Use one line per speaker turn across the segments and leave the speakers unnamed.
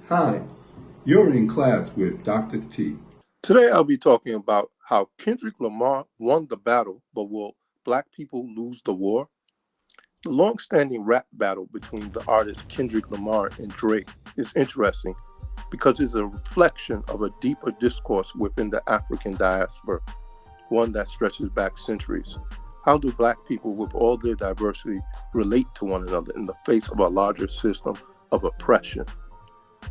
Hi, you're in class with Dr. T.
Today I'll be talking about how Kendrick Lamar won the battle, but will black people lose the war? The long-standing rap battle between the artists Kendrick Lamar and Drake is interesting because it's a reflection of a deeper discourse within the African diaspora, one that stretches back centuries. How do black people, with all their diversity, relate to one another in the face of a larger system of oppression?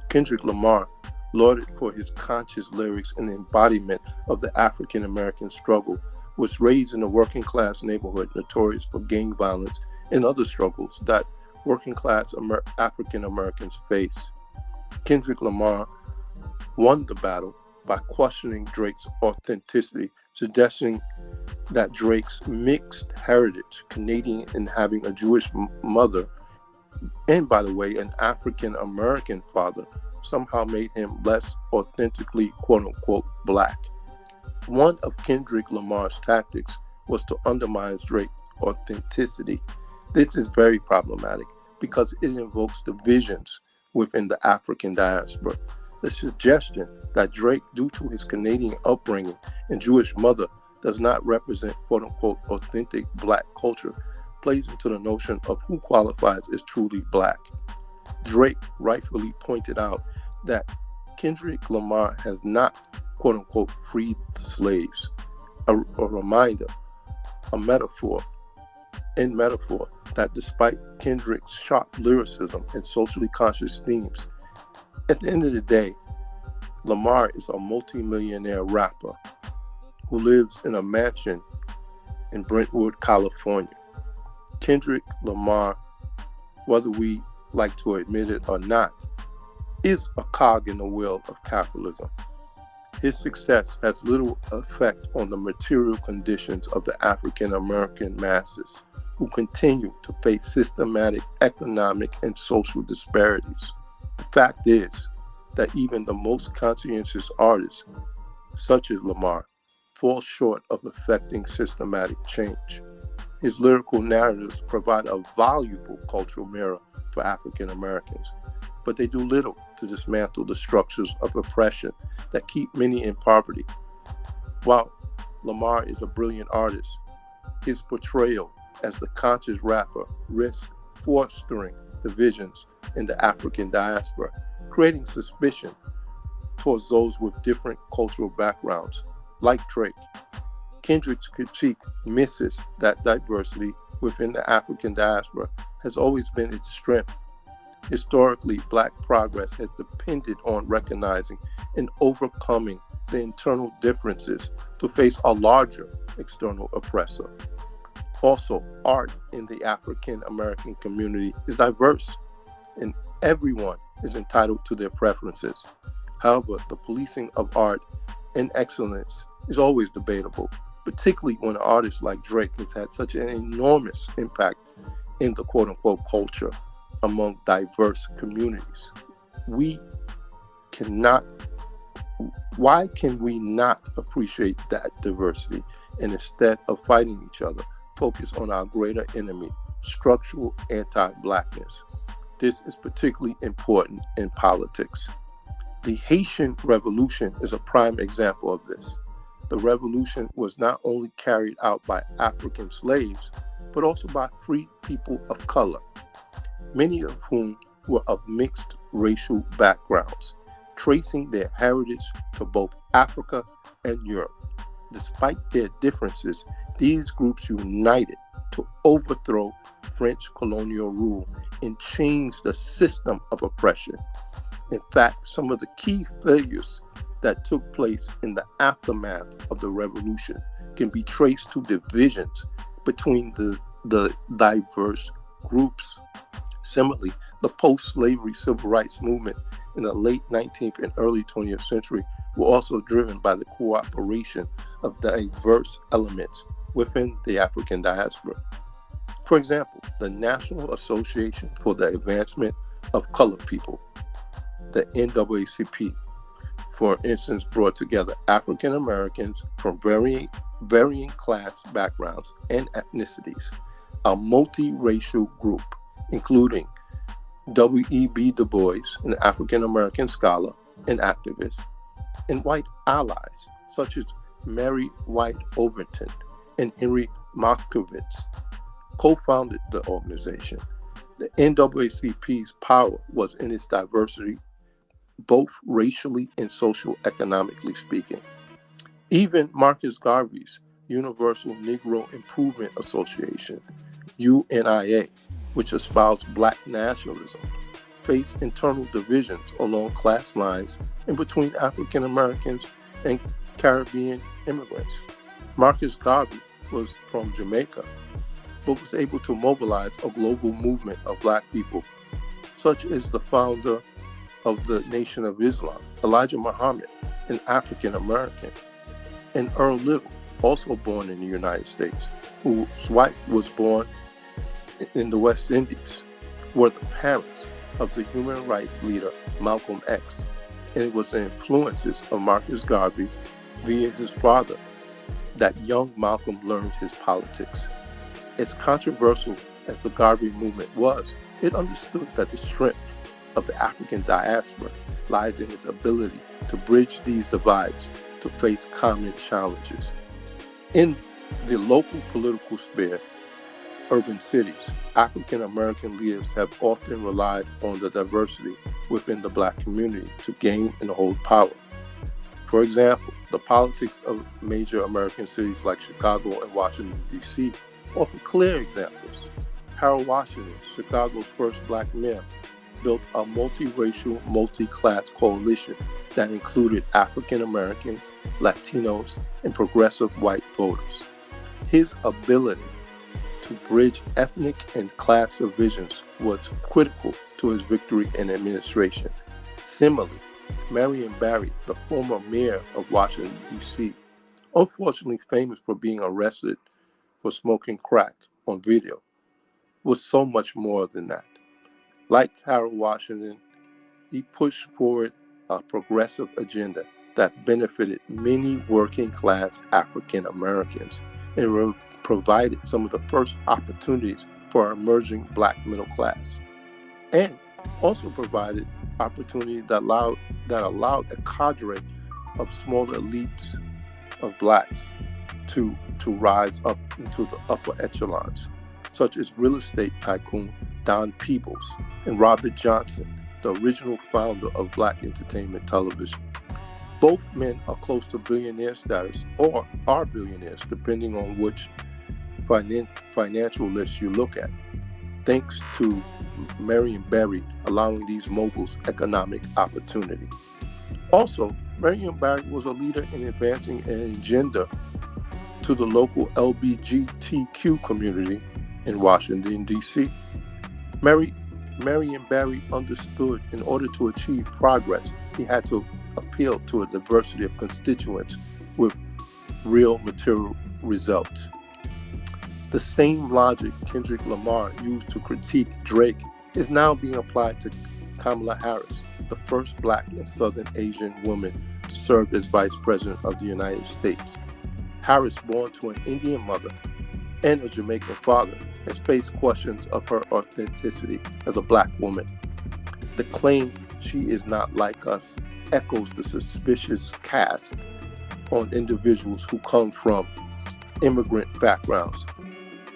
Kendrick Lamar, lauded for his conscious lyrics and embodiment of the African American struggle, was raised in a working class neighborhood notorious for gang violence and other struggles that working class African Americans face. Kendrick Lamar won the battle by questioning Drake's authenticity, suggesting that Drake's mixed heritage, Canadian and having a Jewish mother, and by the way, an African American father, somehow made him less authentically quote unquote black. One of Kendrick Lamar's tactics was to undermine Drake's authenticity. This is very problematic because it invokes divisions within the African diaspora. The suggestion that Drake, due to his Canadian upbringing and Jewish mother, does not represent quote unquote authentic black culture plays into the notion of who qualifies as truly black. Drake rightfully pointed out that Kendrick Lamar has not, quote unquote, freed the slaves. A reminder, a metaphor that despite Kendrick's sharp lyricism and socially conscious themes, at the end of the day, Lamar is a multi-millionaire rapper who lives in a mansion in Brentwood, California. Kendrick Lamar, whether we like to admit it or not, is a cog in the wheel of capitalism. His success has little effect on the material conditions of the African American masses who continue to face systematic economic and social disparities. The fact is that even the most conscientious artists, such as Lamar, fall short of effecting systematic change. His lyrical narratives provide a valuable cultural mirror for African Americans, but they do little to dismantle the structures of oppression that keep many in poverty. While Lamar is a brilliant artist, his portrayal as the conscious rapper risks fostering divisions in the African diaspora, creating suspicion towards those with different cultural backgrounds, like Drake. Kendrick's critique misses that diversity within the African diaspora has always been its strength. Historically, black progress has depended on recognizing and overcoming the internal differences to face a larger external oppressor. Also, art in the African American community is diverse, and everyone is entitled to their preferences. However, the policing of art and excellence is always debatable, particularly when an artist like Drake has had such an enormous impact in the quote-unquote culture among diverse communities. Why can we not appreciate that diversity and instead of fighting each other, focus on our greater enemy, structural anti-blackness? This is particularly important in politics. The Haitian Revolution is a prime example of this. The revolution was not only carried out by African slaves, but also by free people of color, many of whom were of mixed racial backgrounds, tracing their heritage to both Africa and Europe. Despite their differences, these groups united to overthrow French colonial rule and change the system of oppression. In fact, some of the key failures that took place in the aftermath of the revolution can be traced to divisions between the diverse groups. Similarly, the post-slavery civil rights movement in the late 19th and early 20th century were also driven by the cooperation of diverse elements within the African diaspora. For example, the National Association for the Advancement of Colored People, the NAACP, for instance, brought together African Americans from varying class backgrounds and ethnicities, a multiracial group, including W.E.B. Du Bois, an African-American scholar and activist, and white allies such as Mary White Overton and Henry Markowitz co-founded the organization. The NAACP's power was in its diversity, both racially and socio-economically speaking. Even Marcus Garvey's Universal Negro Improvement Association, UNIA, which espoused black nationalism, faced internal divisions along class lines and between African Americans and Caribbean immigrants. Marcus Garvey was from Jamaica, but was able to mobilize a global movement of black people, such as the founder of the Nation of Islam, Elijah Muhammad, an African American, and Earl Little, also born in the United States, whose wife was born in the West Indies, were the parents of the human rights leader Malcolm X, and it was the influences of Marcus Garvey via his father that young Malcolm learned his politics. As controversial as the Garvey movement was, it understood that the strength of the African diaspora lies in its ability to bridge these divides to face common challenges. In the local political sphere, urban cities, African American leaders have often relied on the diversity within the black community to gain and hold power. For example, the politics of major American cities like Chicago and Washington, D.C. offer clear examples. Harold Washington, Chicago's first black mayor, built a multiracial, multi-class coalition that included African Americans, Latinos, and progressive white voters. His ability to bridge ethnic and class divisions was critical to his victory in administration. Similarly, Marion Barry, the former mayor of Washington, D.C., unfortunately famous for being arrested for smoking crack on video, was so much more than that. Like Harold Washington, he pushed forward a progressive agenda that benefited many working-class African Americans and provided some of the first opportunities for our emerging black middle class, and also provided opportunity that allowed a cadre of smaller elites of blacks to rise up into the upper echelons, such as real estate tycoon Don Peebles and Robert Johnson, the original founder of black entertainment television. Both men are close to billionaire status or are billionaires, depending on which financial list you look at, thanks to Marion Barry allowing these moguls economic opportunity. Also, Marion Barry was a leader in advancing an agenda to the local LGBTQ community in Washington, D.C. Marion Barry understood in order to achieve progress, he had to appeal to a diversity of constituents with real material results. The same logic Kendrick Lamar used to critique Drake is now being applied to Kamala Harris, the first black and Southern Asian woman to serve as Vice President of the United States. Harris, born to an Indian mother and a Jamaican father, has faced questions of her authenticity as a black woman. The claim she is not like us echoes the suspicious cast on individuals who come from immigrant backgrounds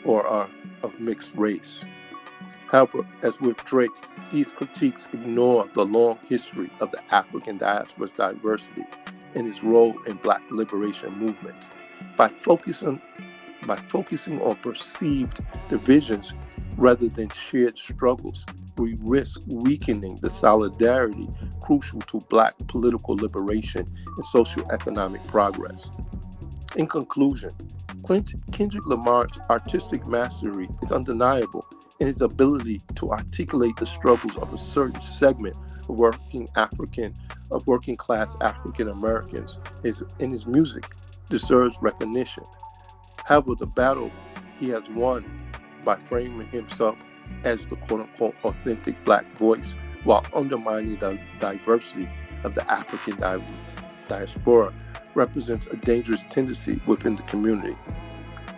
or are of mixed race. However, as with Drake, these critiques ignore the long history of the African diaspora's diversity and its role in black liberation movement. By focusing on perceived divisions rather than shared struggles, we risk weakening the solidarity crucial to black political liberation and socioeconomic progress. In conclusion, Kendrick Lamar's artistic mastery is undeniable, and his ability to articulate the struggles of a certain segment of working class African Americans in his music deserves recognition. However, the battle he has won by framing himself as the quote-unquote authentic black voice while undermining the diversity of the African diaspora represents a dangerous tendency within the community.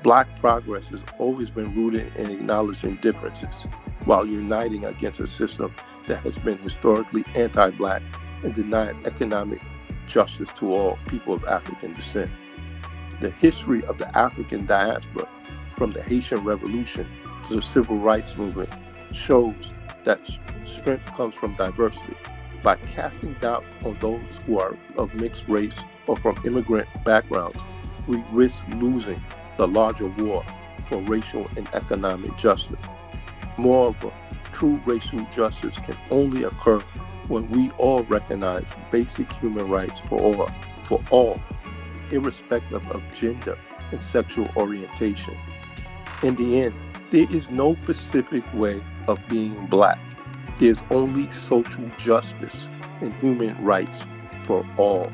Black progress has always been rooted in acknowledging differences. while uniting against a system that has been historically anti-Black and denied economic justice to all people of African descent. The history of the African diaspora, from the Haitian Revolution to the Civil Rights Movement, shows that strength comes from diversity. By casting doubt on those who are of mixed race or from immigrant backgrounds, we risk losing the larger war for racial and economic justice. Moreover, true racial justice can only occur when we all recognize basic human rights for all, irrespective of gender and sexual orientation. In the end, there is no specific way of being Black. There's only social justice and human rights for all.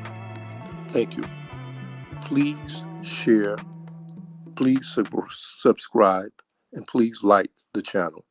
Thank you. Please share, please subscribe, and please like the channel.